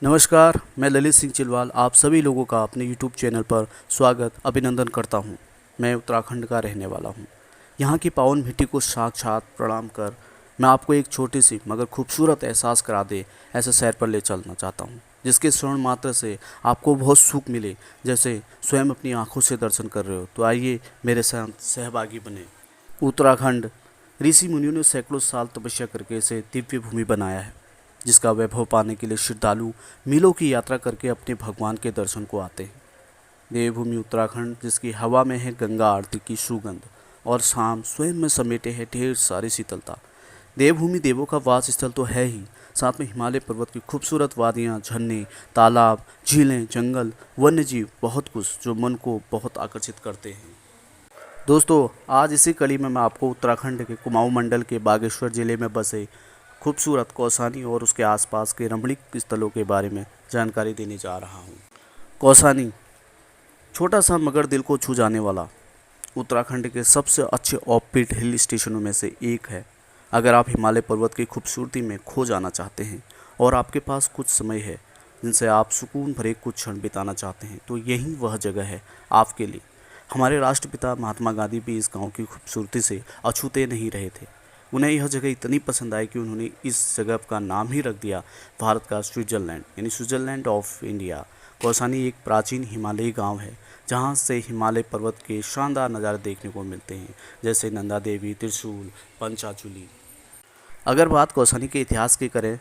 नमस्कार, मैं ललित सिंह चिलवाल आप सभी लोगों का अपने यूट्यूब चैनल पर स्वागत अभिनंदन करता हूं। मैं उत्तराखंड का रहने वाला हूं। यहां की पावन मिट्टी को साक्षात प्रणाम कर मैं आपको एक छोटी सी मगर खूबसूरत एहसास करा दे ऐसे शहर पर ले चलना चाहता हूं, जिसके श्रवण मात्र से आपको बहुत सुख मिले, जैसे स्वयं अपनी आंखों से दर्शन कर रहे हो। तो आइए मेरे साथ सहभागी बने। उत्तराखंड ऋषि मुनियों ने सैकड़ों साल तपस्या करके इसे दिव्य भूमि बनाया है, जिसका वैभव पाने के लिए श्रद्धालु मीलों की यात्रा करके अपने भगवान के दर्शन को आते हैं। देवभूमि उत्तराखंड, जिसकी हवा में है गंगा आरती की सुगंध और शाम स्वयं में समेटे है ढेर सारी शीतलता। देवभूमि देवों का वास स्थल तो है ही, साथ में हिमालय पर्वत की खूबसूरत वादियाँ, झरने, तालाब, झीलें, जंगल, वन्य जीव, बहुत कुछ जो मन को बहुत आकर्षित करते हैं। दोस्तों, आज इसी कड़ी में मैं आपको उत्तराखंड के कुमाऊं मंडल के बागेश्वर जिले में बसे खूबसूरत कौसानी और उसके आसपास के रमणीक स्थलों के बारे में जानकारी देने जा रहा हूँ। कौसानी छोटा सा मगर दिल को छू जाने वाला उत्तराखंड के सबसे अच्छे ऑफ-बीट हिल स्टेशनों में से एक है। अगर आप हिमालय पर्वत की खूबसूरती में खो जाना चाहते हैं और आपके पास कुछ समय है जिनसे आप सुकून भरे कुछ क्षण बिताना चाहते हैं, तो यही वह जगह है आपके लिए। हमारे राष्ट्रपिता महात्मा गांधी भी इस गांव की खूबसूरती से अछूते नहीं रहे थे। उन्हें यह जगह इतनी पसंद आई कि उन्होंने इस जगह का नाम ही रख दिया भारत का स्विट्ज़रलैंड, यानी स्विट्ज़रलैंड ऑफ इंडिया। कौसानी एक प्राचीन हिमालयी गांव है, जहां से हिमालय पर्वत के शानदार नज़ारे देखने को मिलते हैं, जैसे नंदा देवी, त्रिशूल, पंचाचूली। अगर बात कौसानी के इतिहास की करें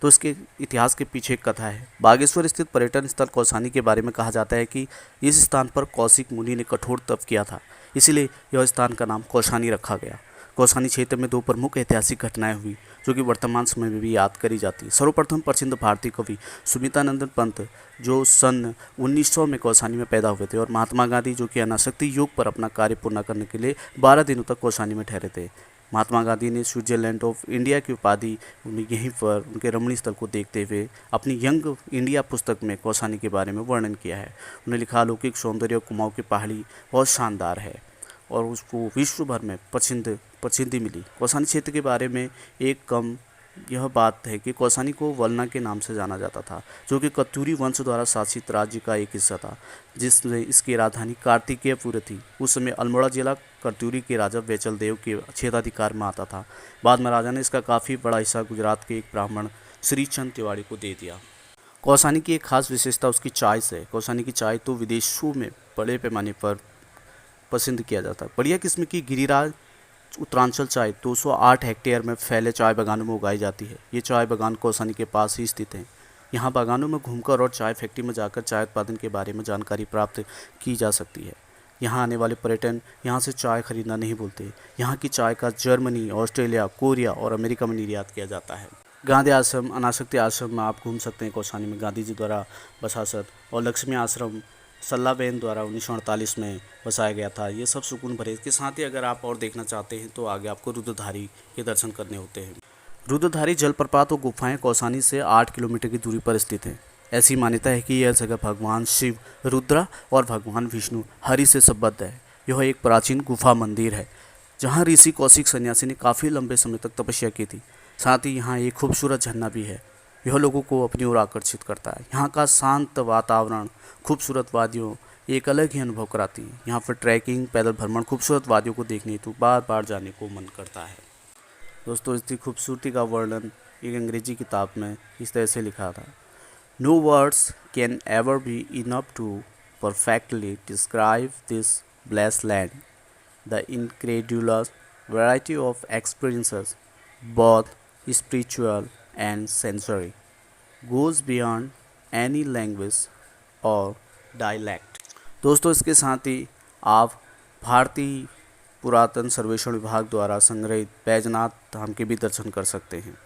तो इसके इतिहास के पीछे एक कथा है। बागेश्वर स्थित पर्यटन स्थल कौसानी के बारे में कहा जाता है कि इस स्थान पर कौशिक मुनि ने कठोर तप किया था, इसलिए यह स्थान का नाम कौसानी रखा गया। कौसानी क्षेत्र में दो प्रमुख ऐतिहासिक घटनाएं हुई जो कि वर्तमान समय में भी याद करी जाती है। सर्वप्रथम प्रसिद्ध भारतीय कवि सुमितानंदन पंत, जो सन 1900 में कौसानी में पैदा हुए थे, और महात्मा गांधी, जो कि अनासक्ति योग पर अपना कार्य पूर्ण करने के लिए 12 दिनों तक कौसानी में ठहरे थे। महात्मा गांधी ने स्विट्जरलैंड ऑफ इंडिया की उपाधि उन्हें यहीं पर उनके रमणीय स्थल को देखते हुए अपनी यंग इंडिया पुस्तक में कौसानी के बारे में वर्णन किया है। उन्हें लिखा, अलौकिक सौंदर्य कुमाऊं की पहाड़ी बहुत शानदार है और उसको विश्व भर में प्रसिद्धि मिली। कौसानी क्षेत्र के बारे में एक कम यह बात है कि कौसानी को वलना के नाम से जाना जाता था, जो कि कत्यूरी वंश द्वारा शासित राज्य का एक हिस्सा था, जिसमें इसकी राजधानी कार्तिकेयपुर थी। उस समय अल्मोड़ा जिला कत्यूरी के राजा वैचल देव के क्षेत्राधिकार में आता था। बाद में राजा ने इसका काफ़ी बड़ा हिस्सा गुजरात के एक ब्राह्मण श्रीचंद तिवारी को दे दिया। कौसानी की एक खास विशेषता उसकी चाय से है। कौसानी की चाय तो विदेशों में बड़े पैमाने पर पसंद किया जाता है। बढ़िया किस्म की गिरिराज उत्तरांचल चाय 208 हेक्टेयर में फैले चाय बागानों में उगाई जाती है। ये चाय बागान कौसानी के पास ही स्थित हैं। यहाँ बागानों में घूमकर और चाय फैक्ट्री में जाकर चाय उत्पादन के बारे में जानकारी प्राप्त की जा सकती है। यहाँ आने वाले पर्यटन यहाँ से चाय खरीदना नहीं भूलते। यहाँ की चाय का जर्मनी, ऑस्ट्रेलिया, कोरिया और अमेरिका में निर्यात किया जाता है। गांधी आश्रम, अनासक्ति आश्रम में आप घूम सकते हैं। कौसानी में गांधी जी द्वारा बसासत, और लक्ष्मी आश्रम सल्लाबेन द्वारा 1948 में बसाया गया था। ये सब सुकून भरे। इसके साथ ही अगर आप और देखना चाहते हैं तो आगे आपको रुद्रधारी के दर्शन करने होते हैं। रुद्रधारी जलप्रपात और गुफाएं कौसानी से 8 किलोमीटर की दूरी पर स्थित हैं। ऐसी मान्यता है कि यह जगह भगवान शिव रुद्रा और भगवान विष्णु हरि से संबद्ध है। यह एक प्राचीन गुफा मंदिर है जहाँ ऋषि कौशिक सन्यासी ने काफ़ी लंबे समय तक तपस्या की थी। साथ ही यहाँ एक खूबसूरत झरना भी है। यह लोगों को अपनी ओर आकर्षित करता है। यहाँ का शांत वातावरण, खूबसूरत वादियों एक अलग ही अनुभव कराती है। यहाँ पर ट्रैकिंग, पैदल भ्रमण, खूबसूरत वादियों को देखने तो बार बार जाने को मन करता है। दोस्तों, इसकी खूबसूरती का वर्णन एक अंग्रेजी किताब में इस तरह से लिखा था, no words can ever be enough to perfectly describe this blessed land, the incredulous variety of experiences both spiritual and sensory goes beyond any language or dialect। दोस्तों, इसके साथ ही आप भारतीय पुरातन सर्वेक्षण विभाग द्वारा संग्रहित बैजनाथ धाम के भी दर्शन कर सकते हैं।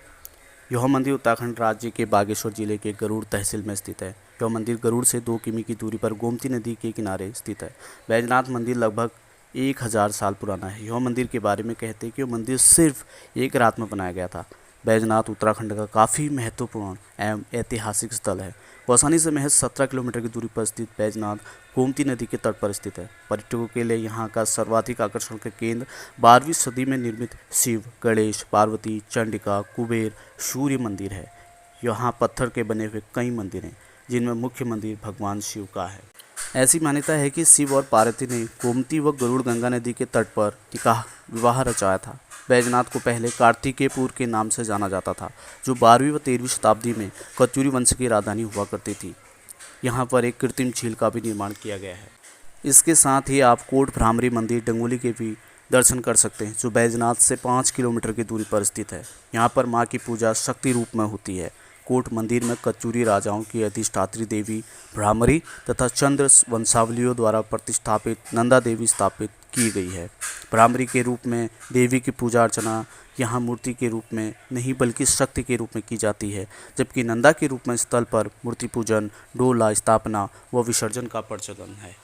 यह मंदिर उत्तराखंड राज्य के बागेश्वर जिले के गरुड़ तहसील में स्थित है। यह मंदिर गरुड़ से 2 किमी की दूरी पर गोमती नदी के किनारे स्थित है। बैजनाथ मंदिर लगभग 1000 साल पुराना है। यह मंदिर के बारे में कहते हैं कि यह मंदिर सिर्फ एक रात में बनाया गया था। बैजनाथ उत्तराखंड का काफ़ी महत्वपूर्ण एवं ऐतिहासिक स्थल है। कौसानी से महज 17 किलोमीटर की दूरी पर स्थित बैजनाथ गोमती नदी के तट पर स्थित है। पर्यटकों के लिए यहाँ का सर्वाधिक आकर्षण का केंद्र 12वीं सदी में निर्मित शिव, गणेश, पार्वती, चंडिका, कुबेर, सूर्य मंदिर है। यहाँ पत्थर के बने हुए कई मंदिर हैं, जिनमें मुख्य मंदिर भगवान शिव का है। ऐसी मान्यता है कि शिव और पार्वती ने गोमती व गरुड़ गंगा नदी के तट पर विवाह रचाया था। बैजनाथ को पहले कार्तिकेयपुर के नाम से जाना जाता था, जो 12वीं व 13वीं शताब्दी में कत्यूरी वंश की राजधानी हुआ करती थी। यहाँ पर एक कृत्रिम झील का भी निर्माण किया गया है। इसके साथ ही आप कोट भ्रामरी मंदिर डंगोली के भी दर्शन कर सकते हैं, जो बैजनाथ से 5 किलोमीटर की दूरी पर स्थित है। यहाँ पर माँ की पूजा शक्ति रूप में होती है। कोट मंदिर में कत्यूरी राजाओं की अधिष्ठात्री देवी भ्रामरी तथा चंद्र वंशावलियों द्वारा प्रतिष्ठापित नंदा देवी स्थापित की गई है। भ्रामरी के रूप में देवी की पूजा अर्चना यहाँ मूर्ति के रूप में नहीं बल्कि शक्ति के रूप में की जाती है, जबकि नंदा के रूप में स्थल पर मूर्ति पूजन, डोला स्थापना व विसर्जन का प्रचलन है।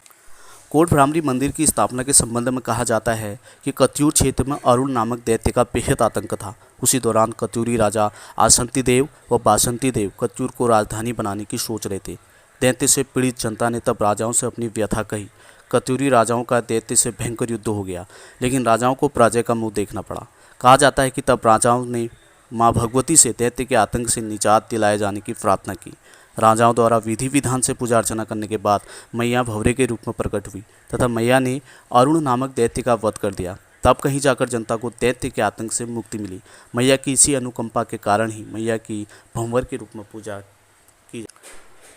कोट भ्रामरी मंदिर की स्थापना के संबंध में कहा जाता है कि कत्यूर क्षेत्र में अरुण नामक दैत्य का बेहद आतंक था। उसी दौरान कत्यूरी राजा आसंती देव व बासंती देव कत्यूर को राजधानी बनाने की सोच रहे थे। दैत्य से पीड़ित जनता ने तब राजाओं से अपनी व्यथा कही। कत्यूरी राजाओं का दैत्य से भयंकर युद्ध हो गया, लेकिन राजाओं को पराजय का मुंह देखना पड़ा। कहा जाता है कि तब राजाओं ने माँ भगवती से दैत्य के आतंक से निजात दिलाए जाने की प्रार्थना की। राजाओं द्वारा विधि विधान से पूजा अर्चना करने के बाद मैया भंवरे के रूप में प्रकट हुई तथा मैया ने अरुण नामक दैत्य का वध कर दिया। तब कहीं जाकर जनता को दैत्य के आतंक से मुक्ति मिली। मैया की इसी अनुकंपा के कारण ही मैया की भंवर के रूप में पूजा की।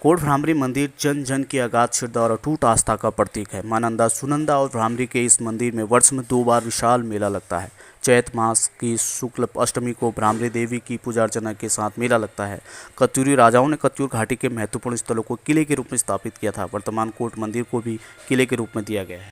कोट भ्रामरी मंदिर जन जन की अगाध श्रद्धा और अटूट आस्था का प्रतीक है। मां नंदा, सुनंदा और भ्रामरी के इस मंदिर में वर्ष में 2 बार विशाल मेला लगता है। चैत मास की शुक्ल अष्टमी को भ्रामरी देवी की पूजा अर्चना के साथ मेला लगता है। कत्यूरी राजाओं ने कत्यूर घाटी के महत्वपूर्ण स्थलों को किले के रूप में स्थापित किया था। वर्तमान कोट मंदिर को भी किले के रूप में दिया गया है।